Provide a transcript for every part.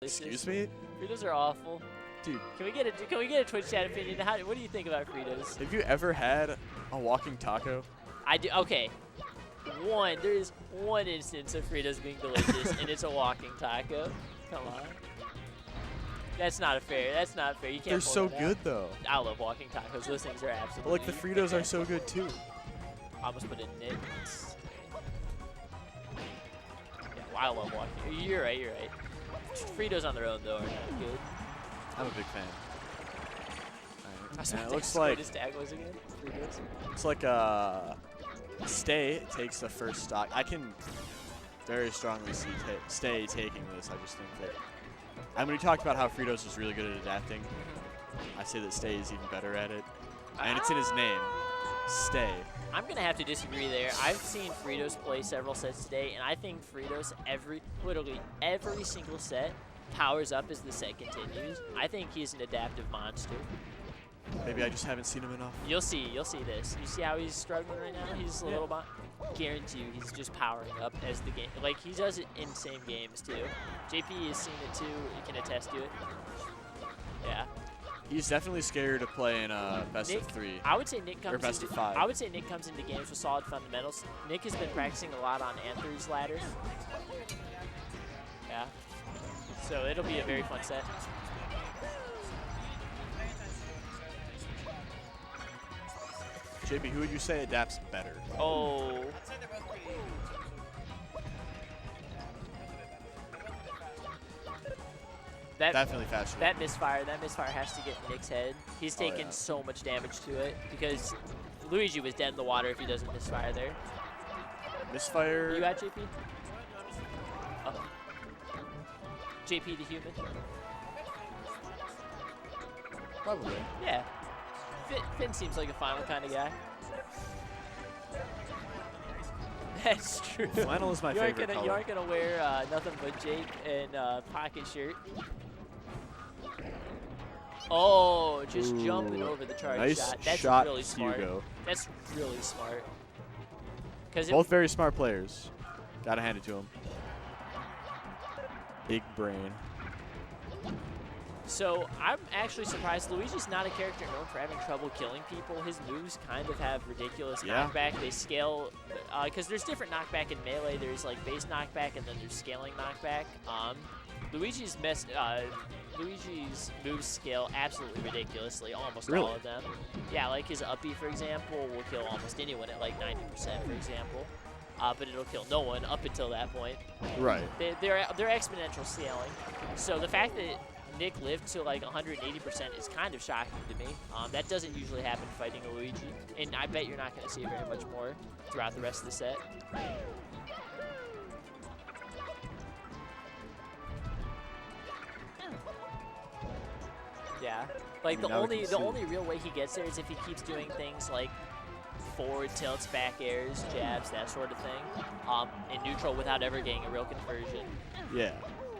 Excuse me? Fritos are awful. Dude. Can we get a Twitch chat opinion? What do you think about Fritos? Have you ever had a walking taco? I do. Okay. There is one instance of Fritos being delicious, and it's a walking taco. Come on. That's not fair. That's not fair. You can't. They're so good out. though. I love walking tacos. Those things are absolutely. But like the Fritos are so good too. I almost put in Nick. Yeah, well, I love walking. You're right. You're right. Fritos on their own though are not good. I'm a big fan. Right. It looks like his tag was again. Fritos. It's like Stay takes the first stock. I can very strongly see Stay taking this. I just think that. And when we talked about how Fritos is really good at adapting, I say that Stay is even better at it. And it's in his name, Stay. I'm going to have to disagree there. I've seen Fritos play several sets today, and I think Fritos, literally every single set, powers up as the set continues. I think he's an adaptive monster. Maybe I just haven't seen him enough. You'll see this. You see how he's struggling right now? He's a little bit. Guarantee you, he's just powering up as the game. Like, he does it in same games, too. JP has seen it, too. He can attest to it. Yeah. He's definitely scared to play in best of 3. I would say Nick comes or best into, of 5. I would say Nick comes into games with solid fundamentals. Nick has been practicing a lot on Anthony's ladder. Yeah. So it'll be a very fun set. JP, who would you say adapts better? Oh. Definitely faster. That misfire has to get in Nick's head. He's taken so much damage to it because Luigi was dead in the water if he doesn't misfire there. Misfire. You at JP? Oh. JP the human? Probably. Yeah. Finn seems like a final kind of guy. That's true. Flannel is my favorite color. You aren't gonna wear nothing but Jake and pocket shirt. Oh, just jumping over the charge nice shot. That's shot, really smart. Hugo. That's really smart. Both very smart players. Gotta hand it to him. Big brain. So I'm actually surprised. Luigi's not a character known for having trouble killing people. His moves kind of have ridiculous knockback. They scale, because there's different knockback in Melee. There's like base knockback and then there's scaling knockback. Luigi's moves scale absolutely ridiculously, almost all of them. Yeah, like his uppy, for example, will kill almost anyone at like 90%, for example. But it'll kill no one up until that point. Right. They're exponential scaling. So the fact that Nick lived to like 180% is kind of shocking to me. That doesn't usually happen fighting a Luigi, and I bet you're not going to see it very much more throughout the rest of the set. Yeah, like the only real way he gets there is if he keeps doing things like forward tilts, back airs, jabs, that sort of thing, in neutral without ever getting a real conversion. Yeah.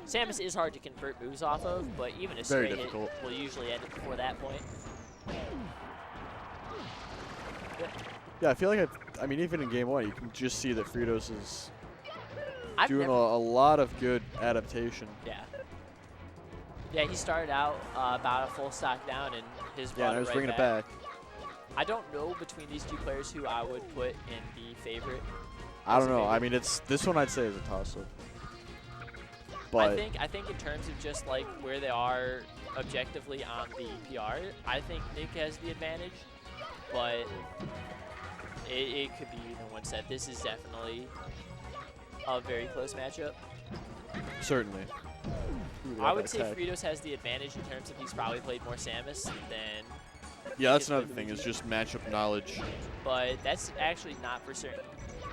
Samus is hard to convert moves off of, but even a straight hit will usually end it before that point. Yeah, I feel like I mean, even in game 1, you can just see that Fritos is doing a lot of good adaptation. Yeah. Yeah, he started out about a full stock down, and his and I was bringing it back. I don't know between these two players who I would put in the favorite. I don't know. I mean, this one I'd say is a toss-up. But I think in terms of just like where they are objectively on the PR, I think Nick has the advantage, but it could be either one set. This is definitely a very close matchup. Certainly. I would say Fritos has the advantage in terms of he's probably played more Samus than. Yeah, that's another thing, is just matchup knowledge. But that's actually not for certain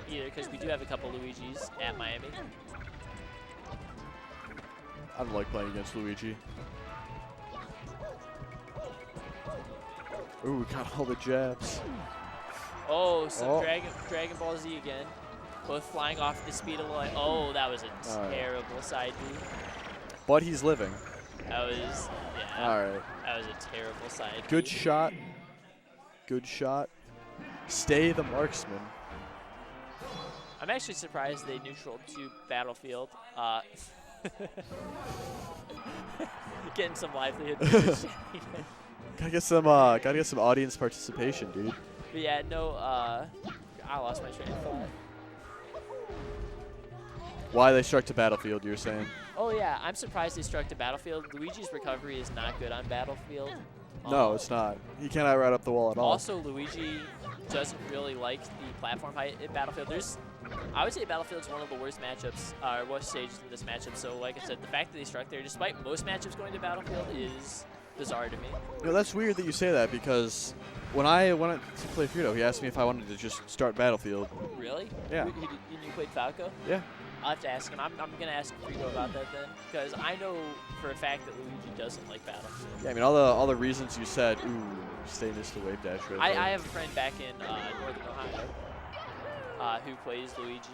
either, because we do have a couple Luigis at Miami. I don't like playing against Luigi. Ooh, we got all the jabs. Oh, some Dragon Ball Z again. Both flying off the speed of light. Oh, that was a terrible side B. But he's living. That was, yeah. All right. That was a terrible side B. Good shot. Good shot. Stay the marksman. I'm actually surprised they neutraled to Battlefield. Getting some livelihood. From the chat. Gotta get some audience participation, dude. But yeah, no. I lost my train of thought. Why they struck to Battlefield, you were saying? Oh yeah, I'm surprised they struck to Battlefield. Luigi's recovery is not good on Battlefield. No, it's not. He cannot ride up the wall at all. Also, Luigi doesn't really like the platform height in Battlefield. I would say Battlefield's one of the worst matchups, or worst stages in this matchup. So, like I said, the fact that they struck there, despite most matchups going to Battlefield, is bizarre to me. You know, that's weird that you say that because when I wanted to play Frito, he asked me if I wanted to just start Battlefield. Really? Yeah. You played Falco? Yeah. I'll have to ask him. I'm going to ask Frito about that then, because I know for a fact that Luigi doesn't like Battlefield. Yeah, I mean, all the reasons you said, ooh, Stay missed the wave dash. Right I have a friend back in Northern Ohio who plays Luigi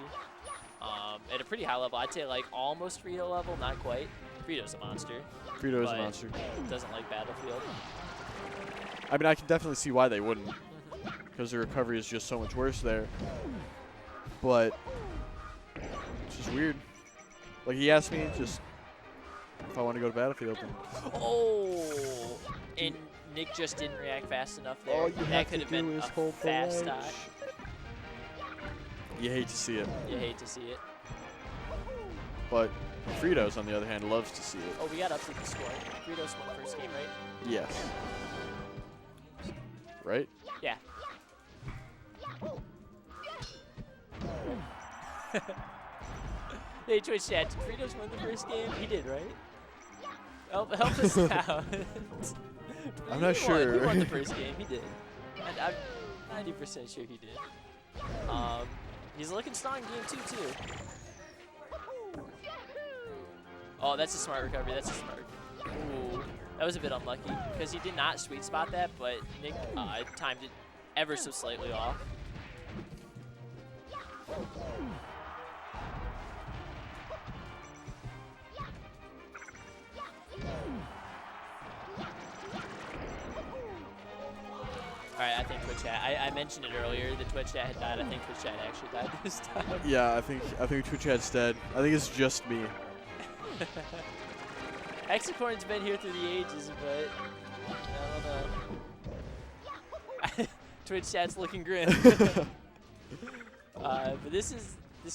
at a pretty high level. I'd say like almost Frito level, not quite. Frito's a monster. Frito is a monster. Doesn't like Battlefield. I mean, I can definitely see why they wouldn't, because the recovery is just so much worse there. But it's just weird. Like, he asked me just if I want to go to Battlefield. Oh! And Nick just didn't react fast enough there. All you that could have been a fast stock. You hate to see it. You hate to see it. But Fritos, on the other hand, loves to see it. Oh, we got up to the score. Fritos won the first game, right? Yes. Right? Yeah. Hey, Twitch chat, did Fritos win the first game? He did, right? Help us out. I'm not sure. He won the first game. He did. And I'm 90% sure he did. He's looking strong in game 2, too. Oh, that's a smart recovery. That's a smart. Ooh, that was a bit unlucky because he did not sweet spot that, but Nick timed it ever so slightly off. All right, I think Twitch chat. I mentioned it earlier. The Twitch chat had died. I think Twitch chat actually died this time. Yeah, I think Twitch chat's dead. I think it's just me. Hexacorn's been here through the ages, but I don't know. Twitch chat's looking grim. But this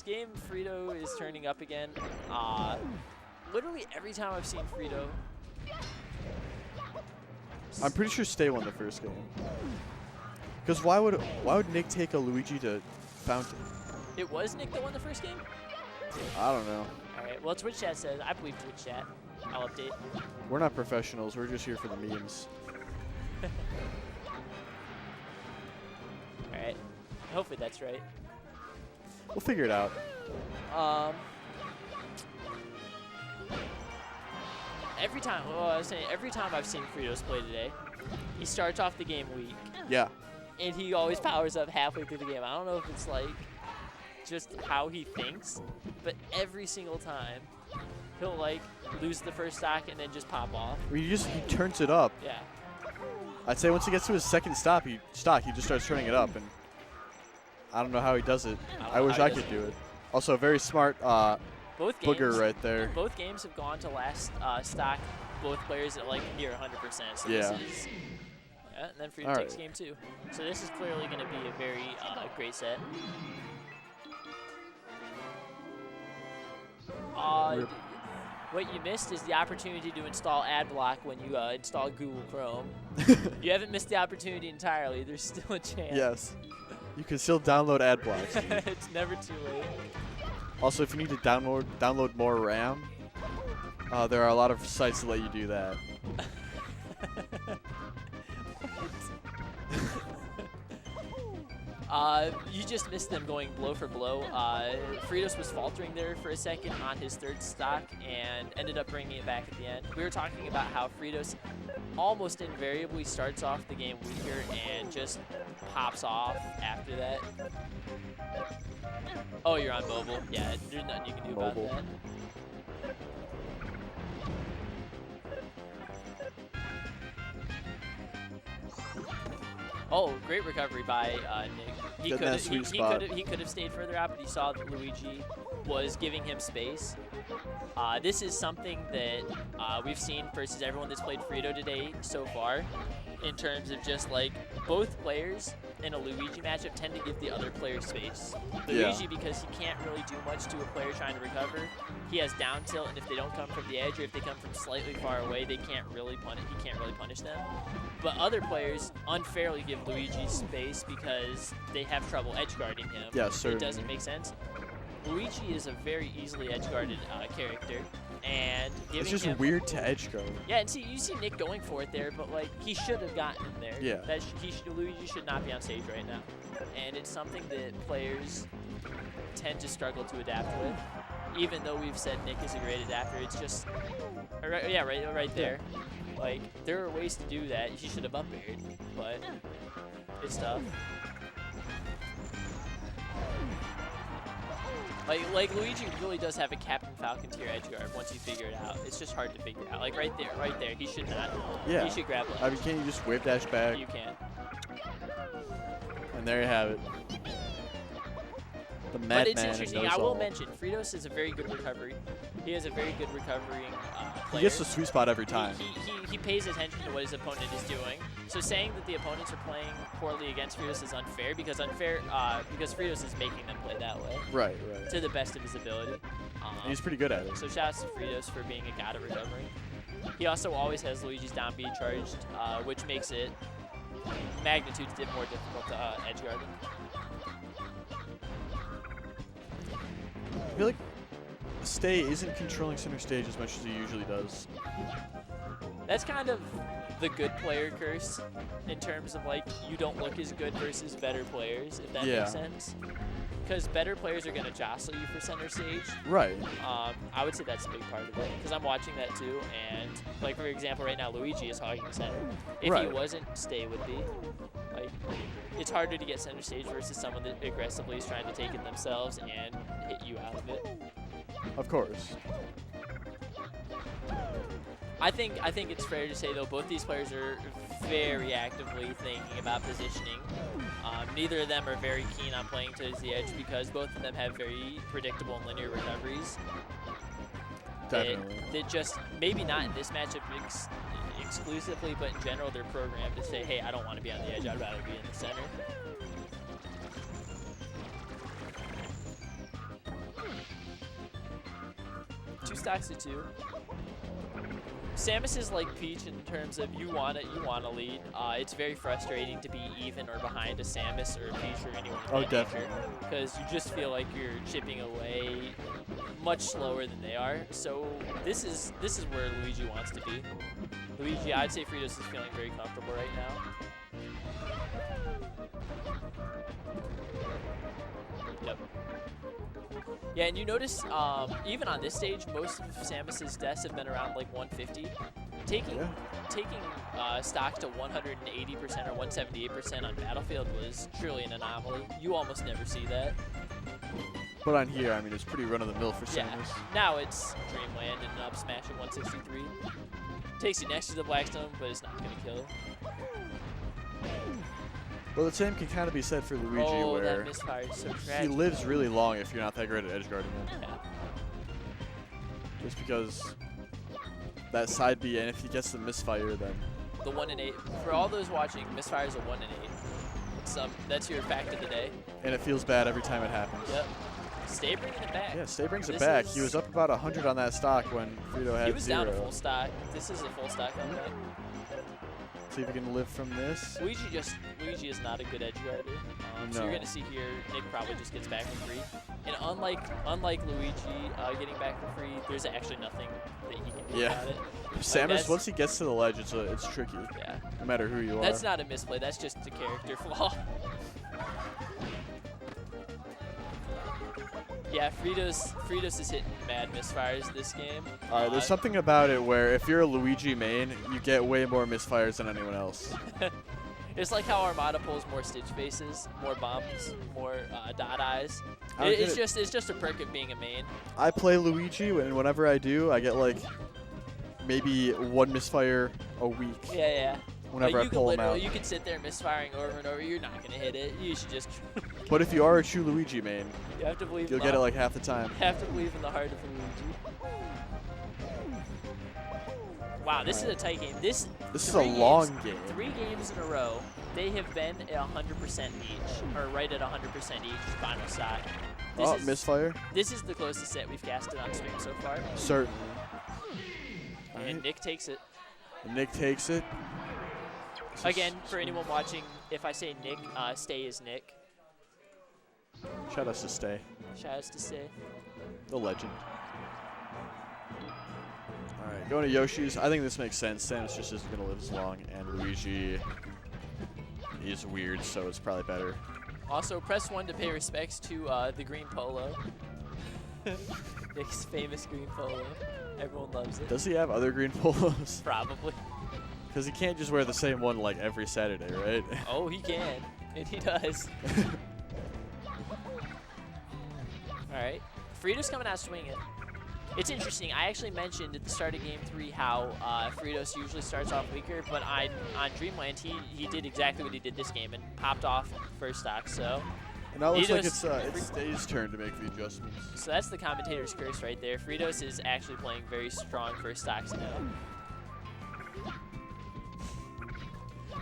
game, Frito is turning up again. Literally every time I've seen Frito. I'm pretty sure Stay won the first game. Because why would Nick take a Luigi to Fountain? It was Nick that won the first game? I don't know. All right. Well, Twitch chat says. I believe Twitch chat. I'll update. We're not professionals. We're just here for the memes. All right. Hopefully that's right. We'll figure it out. Every time, I was saying, every time I've seen Fritos play today, he starts off the game weak. Yeah. And he always powers up halfway through the game. I don't know if it's like just how he thinks, but every single time he'll like lose the first stock and then just pop off. I mean, he turns it up. Yeah. I'd say once he gets to his second stock, he just starts turning it up, and I don't know how he does it. I wish I could do it. Also, very smart both games, booger right there. Both games have gone to last stock, both players at like near 100%. So yeah. This is, yeah, and then Frito takes game 2. So this is clearly going to be a very great set. What you missed is the opportunity to install AdBlock when you install Google Chrome. You haven't missed the opportunity entirely. There's still a chance. Yes. You can still download AdBlocks. It's never too late. Also, if you need to download more RAM, there are a lot of sites that let you do that. You just missed them going blow for blow. Fritos was faltering there for a second on his third stock and ended up bringing it back at the end. We were talking about how Fritos almost invariably starts off the game weaker and just pops off after that. Oh, you're on mobile. Yeah, there's nothing you can do about that. Oh, great recovery by Nick. He could have stayed further out, but he saw Luigi was giving him space. This is something that we've seen versus everyone that's played Frito today so far, in terms of just like both players in a Luigi matchup tend to give the other player space. Luigi, because he can't really do much to a player trying to recover, he has down tilt, and if they don't come from the edge or if they come from slightly far away, they can't really he can't really punish them. But other players unfairly give Luigi space because they have trouble edge guarding him. Yeah, certainly. It doesn't make sense. Luigi is a very easily edge guarded character, and giving it's just him, weird to edge guard. yeah, and you see Nick going for it there, but like he should have gotten him there. Yeah. Luigi should not be on stage right now, and it's something that players tend to struggle to adapt with. Even though we've said Nick is a great adapter, it's just right there. Like there are ways to do that. He should have up aired, but it's tough. Like Luigi really does have a Captain Falcon tier edge guard once you figure it out. It's just hard to figure out. Like right there, he should not. Yeah. He should grab ledge. I mean, can't you just whip dash back? You can. And there you have it. The But Madman it's interesting. knows I will all. mention, Fritos is a very good recovery. He has a very good recovering player. He gets the sweet spot every time. He pays attention to what his opponent is doing. So saying that the opponents are playing poorly against Fritos is unfair because Fritos is making them play that way Right. to the best of his ability. And he's pretty good at it. So shouts to Fritos for being a god of recovery. He also always has Luigi's down B charged, which makes it magnitudes more difficult to edge guard. I feel like Stay isn't controlling center stage as much as he usually does. That's kind of the good player curse in terms of like you don't look as good versus better players, if that makes sense. Because better players are going to jostle you for center stage. Right. I would say that's a big part of it because I'm watching that too. And like for example, right now Luigi is hogging center. If he wasn't, Stay would be. Like it's harder to get center stage versus someone that aggressively is trying to take it themselves and hit you out of it. Of course. I think it's fair to say though both these players are very actively thinking about positioning. Neither of them are very keen on playing towards the edge because both of them have very predictable and linear recoveries. Definitely. That just maybe not in this matchup exclusively, but in general they're programmed to say, hey, I don't want to be on the edge. I'd rather be in the center. Two stocks to two. Samus is like Peach in terms of you want to lead. It's very frustrating to be even or behind a Samus or a Peach or anyone. Oh, definitely. Because you just feel like you're chipping away much slower than they are. So this is where Luigi wants to be. Luigi, I'd say Fritos is feeling very comfortable right now. Yep. Yeah, and you notice even on this stage, most of Samus's deaths have been around like 150. Taking stocks to 180% or 178% on Battlefield was truly an anomaly. You almost never see that. But on here, I mean, it's pretty run-of-the-mill for Samus. Yeah. Now it's Dreamland and an up smash at 163. Takes you next to the Blackstone, but it's not going to kill. Well, the same can kind of be said for Luigi, Oh, where that misfire is so he tragic. lives really long if you're not that great at edge guarding him. Yeah. Just because that side B, and if he gets the misfire, then The 1 in 8. For all those watching, misfire is a 1 in 8. That's your fact of the day. and it feels bad every time it happens. Yep. Stay bringing it back. Yeah, Stay brings it This back. is- He was up about 100 on that stock when Frito had He was 0. down to full stock. This is a full stock comeback. See if he can live from this. Luigi is not a good edge guarder. So No. you're gonna see here, Nick probably just gets back for free. And unlike Luigi getting back for free, there's actually nothing that he can do about it. Samus, that's- once he gets to the ledge, it's tricky, Yeah. no matter who you are. That's not a misplay. That's just a character flaw. Yeah, Fritos is hitting mad misfires this game. All right, there's something about it where if you're a Luigi main, you get way more misfires than anyone else. It's like how Armada pulls more stitch faces, more bombs, more dot eyes. I don't get It's just a perk of being a main. I play Luigi, and whenever I do, I get like maybe one misfire a week. Yeah. Whenever Like, I pull him out. you can sit there misfiring over and over. You're not gonna hit it. You should just But if you are a true Luigi main, You have to believe. you'll get it like half the time. Have to believe in the heart of Luigi. Wow, this is a tight game. This is a long game. 3 games in a row, they have been at 100% each, or right at 100% each final stock. Oh, misfire. This is the closest set we've casted on stream so far. Certainly. And Nick takes it. Nick takes it. Again, for anyone watching, if I say Nick, Stay is Nick. Shout out to Stay. Shout out to Stay. The legend. All right, going to Yoshi's. I think this makes sense. Samus just isn't going to live as long, and Luigi is weird, so it's probably better. Also, press 1 to pay respects to the green polo. Nick's famous green polo. Everyone loves it. Does he have other green polos? Probably. Because he can't just wear the same one like every Saturday, right? Oh, he can. And he does. All right. Fritos coming out swinging. It's interesting. I actually mentioned at the start of Game 3 how Fritos usually starts off weaker, but on Dreamland, he did exactly what he did this game and popped off first stock. So and now it looks like it's Stay's turn to make the adjustments. So that's the commentator's curse right there. Fritos is actually playing very strong first stocks now.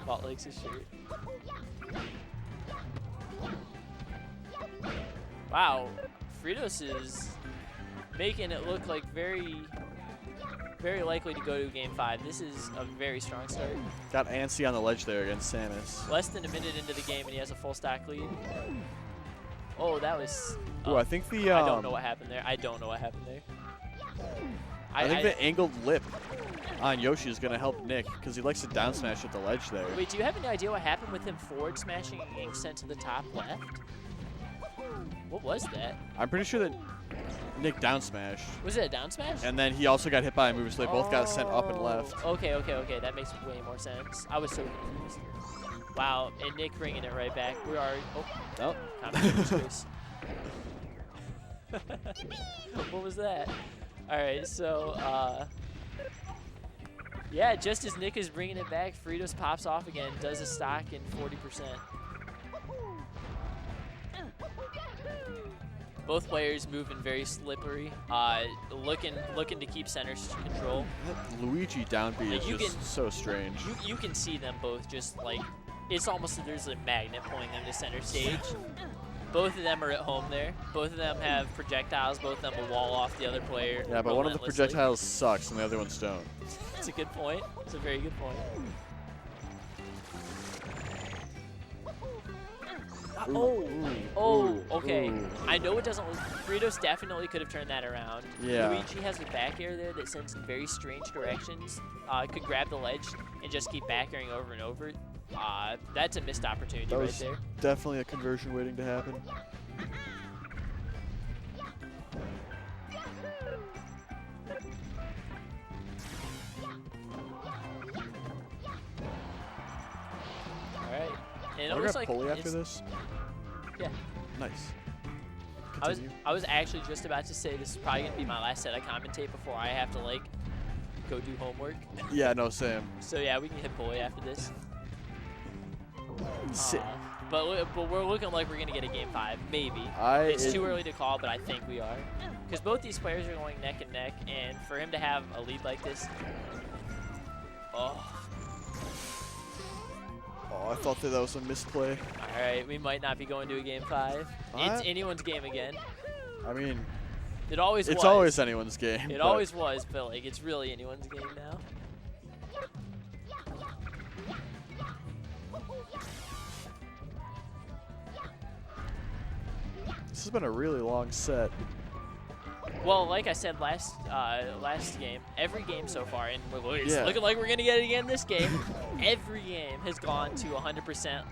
Bootlegs his shirt. Wow, Fritos is making it look like very likely to go to Game 5. This is a very strong start. Got antsy on the ledge there against Samus. Less than a minute into the game and he has a full stock lead. Oh, that was... Ooh, I think the... I don't know what happened there. I don't know what happened there. I think the angled lip on Yoshi is going to help Nick because he likes to down smash at the ledge there. Wait, do you have any idea what happened with him forward smashing and getting sent to the top left? What was that? I'm pretty sure that Nick down smashed. Was it a down smash? And then he also got hit by a move, so they both got sent up and left. Okay. That makes way more sense. I was so confused. Wow, and Nick bringing it right back. We are... Oh, commentator's What was that? All right, so... yeah, just as Nick is bringing it back, Fritos pops off again, does a stock in 40%. Both players moving very slippery, looking to keep center control. That Luigi down B is just so strange. You can see them both just like, it's almost like there's a magnet pulling them to center stage. Both of them are at home there. Both of them have projectiles. Both of them will wall off the other player. Yeah, but one of the projectiles sucks and the other ones don't. That's a good point. It's a very good point. Okay. I know it doesn't look... Fritos definitely could have turned that around. Yeah. Luigi has a back air there that sends in very strange directions. Could grab the ledge and just keep back airing over and over. That's a missed opportunity right there. Definitely a conversion waiting to happen. All right. And it looks like pulley after this. Yeah. Nice. I was actually just about to say this is probably gonna be my last set I commentate before I have to like go do homework. Yeah, no, Sam. So yeah, we can hit pulley after this. Sit. But we're looking like we're gonna get a Game 5, maybe. It's too early to call, but I think we are, because both these players are going neck and neck, and for him to have a lead like this, I thought that was a misplay. All right, we might not be going to a Game 5. It's anyone's game again. I mean, it always was. It's always anyone's game. It always was, but like it's really anyone's game now. This has been a really long set. Well, like I said last game, every game so far, and it's looking like we're gonna get it again this game. Every game has gone to 100%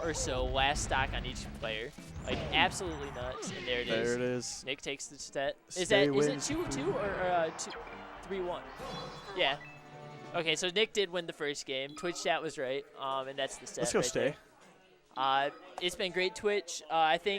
or so last stock on each player, like absolutely nuts. And there it is. There it is. Nick takes the set. Is it 2-2 or 3-1? Yeah. Okay, so Nick did win the first game. Twitch chat was right, and that's the set. Let's go right Stay. There. It's been great, Twitch. I think